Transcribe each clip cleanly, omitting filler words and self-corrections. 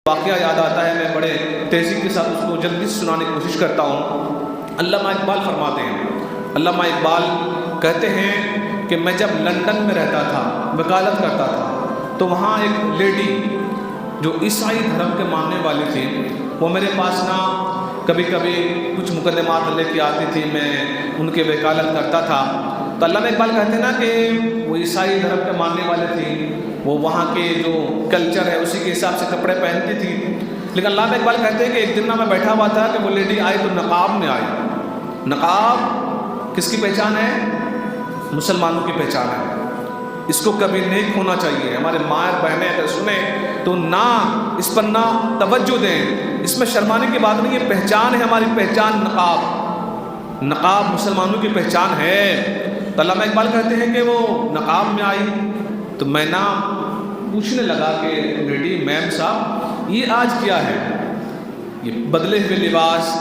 واقعہ یاد آتا ہے، میں بڑے تہذیب کے ساتھ اس کو جلدی سے سنانے کی کوشش کرتا ہوں۔ علامہ اقبال فرماتے ہیں، علامہ اقبال کہتے ہیں کہ میں جب لندن میں رہتا تھا، وکالت کرتا تھا، تو وہاں ایک لیڈی جو عیسائی دھرم کے ماننے والی تھی، وہ میرے پاس نہ کبھی کبھی کچھ مقدمات لے کے آتی تھی، میں ان کے وکالت کرتا تھا۔ تو علامہ اقبال کہتے ہیں نا کہ وہ عیسائی دھرم کے ماننے والے تھی، وہ وہاں کے جو کلچر ہے اسی کے حساب سے کپڑے پہنتی تھی، لیکن علامہ اقبال کہتے ہیں کہ ایک دن میں بیٹھا ہوا تھا کہ وہ لیڈی آئی تو نقاب میں آئی۔ نقاب کس کی پہچان ہے؟ مسلمانوں کی پہچان ہے، اس کو کبھی نہیں کھونا چاہیے۔ ہمارے ماں بہنیں اگر سنیں تو نہ اس پر نہ توجہ دیں، اس میں شرمانے کی بات نہیں، یہ پہچان ہے، ہماری پہچان نقاب، نقاب مسلمانوں کی پہچان ہے۔ تو علامہ اقبال کہتے ہیں کہ وہ نقاب میں آئی تو میں نہ پوچھنے لگا کہ لیڈی میم صاحب یہ آج کیا ہے، یہ بدلے ہوئے لباس،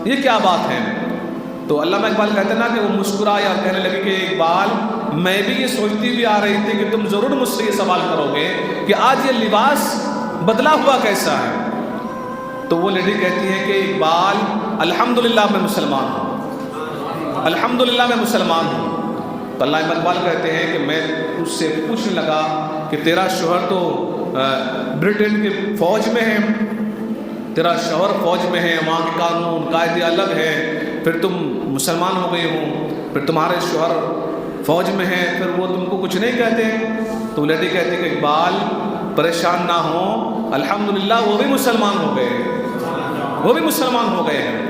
یہ کیا بات ہے؟ تو علامہ اقبال کہتے ہیں نا کہ وہ مسکرایا اور کہنے لگے کہ اقبال میں بھی یہ سوچتی بھی آ رہی تھی کہ تم ضرور مجھ سے یہ سوال کرو گے کہ آج یہ لباس بدلا ہوا کیسا ہے۔ تو وہ لیڈی کہتی ہے کہ اقبال الحمدللہ میں مسلمان ہوں، الحمدللہ میں مسلمان ہوں۔ تو علامہ اقبال کہتے ہیں کہ میں اس سے پوچھنے لگا کہ تیرا شوہر تو برٹن کے فوج میں ہے، تیرا شوہر فوج میں ہے، وہاں کے قانون قاعدے الگ ہے، پھر تم مسلمان ہو گئے ہو، پھر تمہارے شوہر فوج میں ہیں، پھر وہ تم کو کچھ نہیں کہتے؟ تو لیڈی کہتے کہ اقبال پریشان نہ ہو، الحمدللہ وہ بھی مسلمان ہو گئے، وہ بھی مسلمان ہو گئے ہیں۔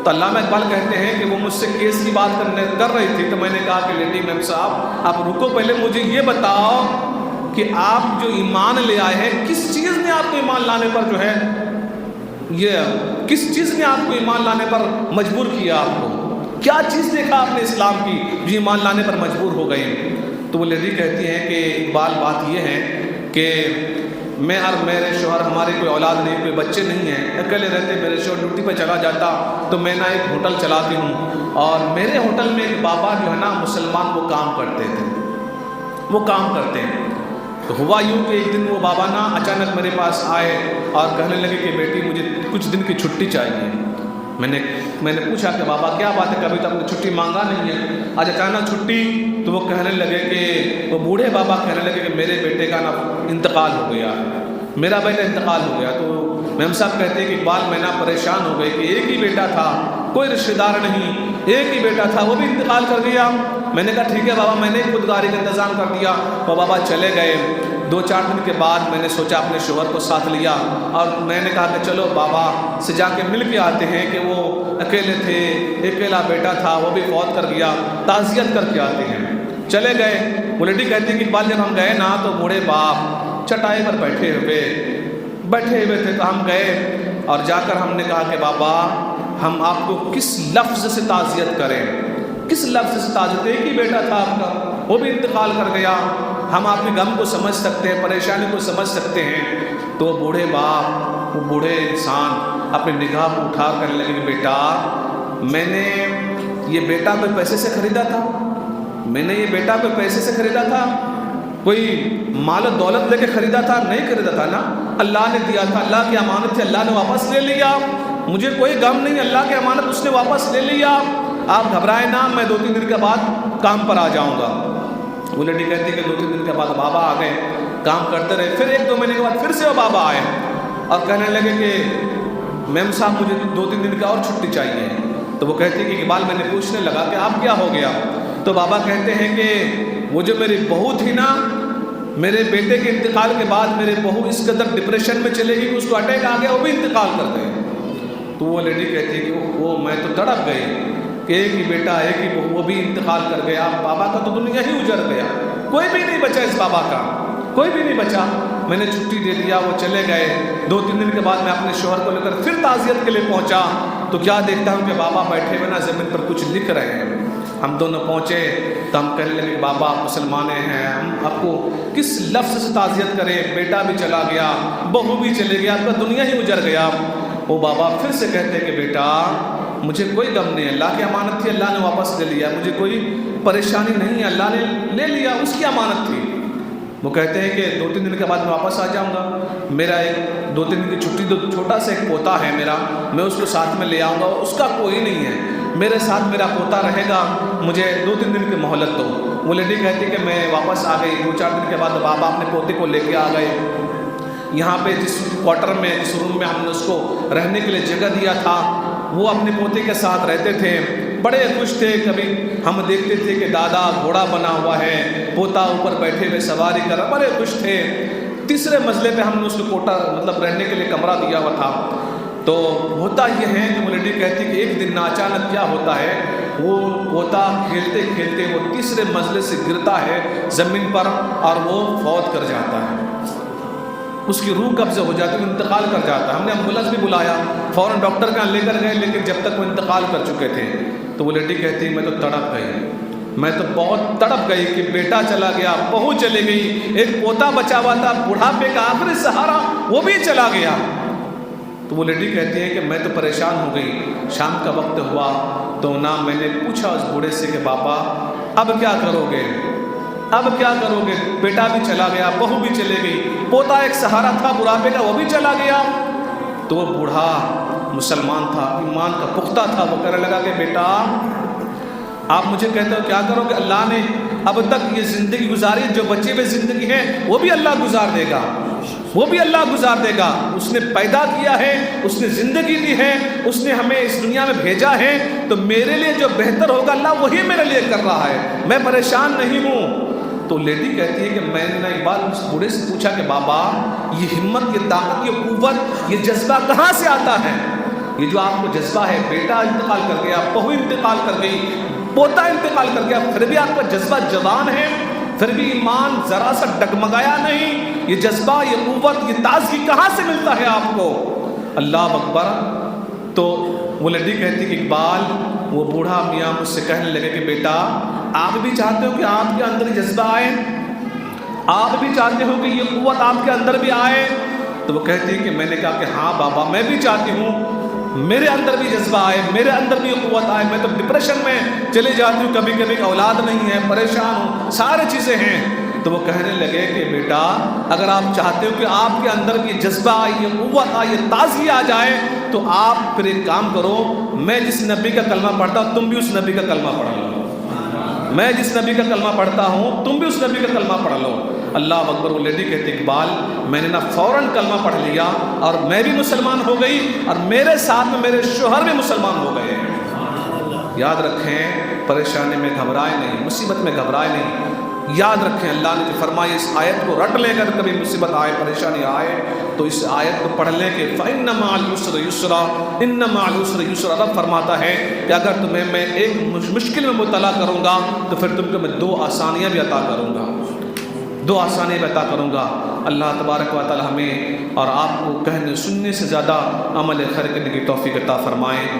تو علامہ اقبال کہتے ہیں کہ وہ مجھ سے کیس کی بات کر رہی تھی، تو میں نے کہا کہ لیڈی میم صاحب آپ رکو، پہلے مجھے یہ بتاؤ کہ آپ جو ایمان لے آئے ہیں، کس چیز نے آپ کو ایمان لانے پر جو ہے یہ کس چیز نے آپ کو ایمان لانے پر مجبور کیا؟ آپ کو کیا چیز دیکھا آپ نے اسلام کی جو ایمان لانے پر مجبور ہو گئے؟ تو وہ لیڈی کہتی ہیں کہ اقبال بات یہ ہے کہ میں اور میرے شوہر ہماری کوئی اولاد نہیں، کوئی بچے نہیں ہیں، اکیلے رہتے، میرے شوہر ڈیوٹی پہ چلا جاتا تو میں نہ ایک ہوٹل چلاتی ہوں، اور میرے ہوٹل میں ایک بابا جو ہے نا مسلمان وہ کام کرتے تھے، وہ کام کرتے ہیں۔ تو ہوا یوں کہ ایک دن وہ بابا نا اچانک میرے پاس آئے اور کہنے لگے کہ بیٹی مجھے کچھ دن کی چھٹی چاہیے۔ میں نے پوچھا کہ بابا کیا بات ہے، کبھی تو آپ نے چھٹی مانگا نہیں ہے، آج اچانک چھٹی؟ تو وہ کہنے لگے کہ وہ بوڑھے بابا کہنے لگے کہ میرے بیٹے کا نا انتقال ہو گیا، میرا بیٹا انتقال ہو گیا۔ تو میم صاحب کہتے ہیں کہ اقبال میں نا پریشان ہو گئے کہ ایک ہی بیٹا تھا، کوئی رشتہ دار نہیں، ایک ہی بیٹا تھا، وہ بھی انتقال کر گیا۔ میں نے کہا ٹھیک ہے بابا، میں نے خود گاڑی کا انتظام کر دیا۔ وہ بابا چلے گئے۔ 2-4 دن کے بعد میں نے سوچا اپنے شوہر کو ساتھ لیا اور میں نے کہا کہ چلو بابا سے جا کے مل کے آتے ہیں کہ وہ اکیلے تھے، اکیلا بیٹا تھا، وہ بھی فوت کر گیا، تعزیت کر کے آتے ہیں۔ چلے گئے۔ وہ لیڈی کہتی ہے کہ اقبال جب ہم گئے نا تو بوڑھے باپ چٹائی پر بیٹھے ہوئے تھے، تو ہم گئے اور جا کر ہم نے کہا کہ بابا ہم آپ کو کس لفظ سے تعزیت کریں، کس لفظ سے تعزیت؟ ایک ہی بیٹا تھا آپ کا، وہ بھی انتقال کر گیا، ہم آپ کے غم کو سمجھ سکتے ہیں، پریشانی کو سمجھ سکتے ہیں۔ تو وہ بوڑھے باپ، وہ بوڑھے انسان اپنی نگاہ کو اٹھا کر لگے کہ بیٹا میں نے یہ بیٹا کوئی پیسے سے خریدا تھا، میں نے یہ بیٹا کوئی پیسے سے خریدا تھا، کوئی مال و دولت لے کے خریدا تھا؟ نہیں خریدا تھا نا، اللہ نے دیا تھا، اللہ کی امانت تھی، اللہ نے واپس لے لیا، مجھے کوئی غم نہیں، اللہ کی امانت اس نے واپس لے لیا، آپ گھبرائیں نہ، میں 2-3 دن کے بعد کام پر آ جاؤں گا۔ وہ لیڈی کہتی ہے کہ 2-3 دن کے بعد بابا آ گئے، کام کرتے رہے، پھر 1-2 مہینے کے بعد پھر سے وہ بابا آئے اور کہنے لگے کہ میم صاحب مجھے 2-3 دن کی اور چھٹی چاہیے۔ تو وہ کہتی ہے کہ اقبال میں نے پوچھنے لگا کہ آپ کیا ہو گیا؟ تو بابا کہتے ہیں کہ وہ جو میری بہو تھی نا، میرے بیٹے کے انتقال کے بعد میرے بہو اس قدر ڈپریشن میں چلے گی کہ اس کو اٹیک آ گیا، وہ بھی انتقال کر گئے۔ تو وہ لیڈی کہتی ہے کہ وہ میں تو تڑپ گئی کہ ایک ہی بیٹا، ایک ہی بہو، وہ بھی انتقال کر گیا، بابا کا تو دنیا ہی اجڑ گیا، کوئی بھی نہیں بچا اس بابا کا، کوئی بھی نہیں بچا۔ میں نے چھٹی دے دیا، وہ چلے گئے۔ 2-3 دن کے بعد میں اپنے شوہر کو لے کر پھر تعزیت کے لیے پہنچا تو کیا دیکھتا ہوں کہ بابا بیٹھے ہوئے نا زمین پر کچھ لکھ رہے ہیں۔ ہم دونوں پہنچے تو ہم کہنے لگے بابا آپ مسلمان ہیں، ہم آپ کو کس لفظ سے تعزیت کریں، بیٹا بھی چلا گیا، بہو بھی چلے گیا، آپ کا دنیا ہی اجڑ گیا۔ وہ بابا پھر سے کہتے کہ بیٹا مجھے کوئی غم نہیں، اللہ کی امانت تھی، اللہ نے واپس لے لیا، مجھے کوئی پریشانی نہیں ہے، اللہ نے لے لیا، اس کی امانت تھی۔ وہ کہتے ہیں کہ 2-3 دن کے بعد میں واپس آ جاؤں گا، میرا ایک 2-3 دن کی چھٹی، چھوٹا سا ایک پوتا ہے میرا، میں اس کو ساتھ میں لے آؤں گا، اس کا کوئی نہیں ہے، میرے ساتھ میرا پوتا رہے گا، مجھے 2-3 دن کی مہلت دو۔ وہ لیڈی کہتی کہ میں واپس آ گئی، 2-4 دن کے بعد بابا اپنے پوتے کو لے کے آ گئے، یہاں پہ جس کوارٹر میں، جس روم میں ہم نے اس کو رہنے کے لیے جگہ دیا تھا، وہ اپنے پوتے کے ساتھ رہتے تھے، بڑے خوش تھے۔ کبھی ہم دیکھتے تھے کہ دادا گھوڑا بنا ہوا ہے، پوتا اوپر بیٹھے ہوئے سواری کر رہا، بڑے خوش تھے۔ تیسرے منزلے پہ ہم نے اس کو کوٹا مطلب رہنے کے لیے کمرہ دیا ہوا تھا۔ تو ہوتا یہ ہے کہ وہ لیڈی کہتی کہ ایک دن اچانک کیا ہوتا ہے، وہ پوتا کھیلتے کھیلتے وہ تیسرے منزلے سے گرتا ہے زمین پر اور وہ فوت کر جاتا ہے، اس کی روح قبض ہو جاتی ہے، انتقال کر جاتا ہے۔ ہم نے ایمبولینس بھی بلایا، فوراً ڈاکٹر کا لے کر گئے، لیکن جب تک وہ انتقال کر چکے تھے تو وہ لیڈی کہتی میں تو تڑپ گئی، میں تو بہت تڑپ گئی کہ بیٹا چلا گیا، بہو چلی گئی، ایک پوتا بچا ہوا تھا، بڑھاپے کا آخری سہارا وہ بھی چلا گیا۔ تو وہ لیڈی کہتی ہے کہ میں تو پریشان ہو گئی۔ شام کا وقت ہوا تو نہ میں نے پوچھا اس بوڑھے سے کہ بابا اب کیا کرو گے، اب کیا کرو گے، بیٹا بھی چلا گیا، بہو بھی چلے گئی، پوتا ایک سہارا تھا بڑھاپے کا وہ بھی چلا گیا۔ تو وہ بوڑھا مسلمان تھا، ایمان کا پختہ تھا، وہ کہنے لگا کہ بیٹا آپ مجھے کہتے ہو کیا کرو گے، اللہ نے اب تک یہ زندگی گزاری، جو بچے ہوئے زندگی ہے وہ بھی اللہ گزار دے گا، وہ بھی اللہ گزار دے گا۔ اس نے پیدا کیا ہے، اس نے زندگی دی ہے، اس نے ہمیں اس دنیا میں بھیجا ہے، تو میرے لیے جو بہتر ہوگا اللہ وہی میرے لیے کر رہا ہے، میں پریشان نہیں ہوں۔ تو لیڈی کہتی ہے کہ میں نے ایک بار اس بوڑھے سے پوچھا کہ بابا یہ ہمت، یہ طاقت، یہ قوت، یہ جذبہ کہاں سے آتا ہے؟ یہ جو آپ کو جذبہ ہے، بیٹا انتقال کر گیا، بہو انتقال کر گئی، پوتا انتقال کر گیا، پھر بھی آپ کا جذبہ جوان ہے، پھر بھی ایمان ذرا سا ڈگمگایا نہیں، یہ جذبہ، یہ قوت، یہ تازگی کہاں سے ملتا ہے آپ کو؟ اللہ اکبر۔ تو وہ لڑکی کہتی کہ اقبال، وہ بوڑھا میاں مجھ سے کہنے لگے کہ بیٹا آپ بھی چاہتے ہو کہ آپ کے اندر جذبہ آئے، آپ بھی چاہتے ہو کہ یہ قوت آپ کے اندر بھی آئے؟ تو وہ کہتی ہے کہ میں نے کہا کہ ہاں بابا میں بھی چاہتی ہوں، میرے اندر بھی جذبہ آئے، میرے اندر بھی قوت آئے، میں تو ڈپریشن میں چلی جاتی ہوں، کبھی کبھی اولاد نہیں ہے، پریشان ہوں، سارے چیزیں ہیں۔ تو وہ کہنے لگے کہ بیٹا اگر آپ چاہتے ہو کہ آپ کے اندر بھی جذبہ آئے، یہ قوت آئے، یہ تازگی آ جائے، تو آپ پھر ایک کام کرو، میں جس نبی کا کلمہ پڑھتا ہوں تم بھی اس نبی کا کلمہ پڑھ لو، میں جس نبی کا کلمہ پڑھتا ہوں تم بھی اس نبی کا کلمہ پڑھ لو۔ اللہ اکبر۔ وہ لیڈی کہتے اقبال میں نے نا فوراً کلمہ پڑھ لیا اور میں بھی مسلمان ہو گئی اور میرے ساتھ میں میرے شوہر بھی مسلمان ہو گئے۔ یاد رکھیں پریشانی میں گھبرائے نہیں، مصیبت میں گھبرائے نہیں، یاد رکھیں اللہ نے جو فرمایا اس آیت کو رٹ لیں، اگر کبھی مصیبت آئے، پریشانی آئے تو اس آیت کو پڑھ لیں کہ فَإِنَّ مَعَ الْعُسْرِ يُسْرًا، إِنَّ مَعَ الْعُسْرِ يُسْرًا۔ رب فرماتا ہے کہ اگر تمہیں میں ایک مشکل میں مبتلا کروں گا تو پھر تم کو میں 2 آسانیاں بھی عطا کروں گا، 2 آسانیاں بھی عطا کروں گا۔ اللہ تبارک و تعالی ہمیں اور آپ کو کہنے سننے سے زیادہ عمل خیر کرنے کی توفیق عطا فرمائیں۔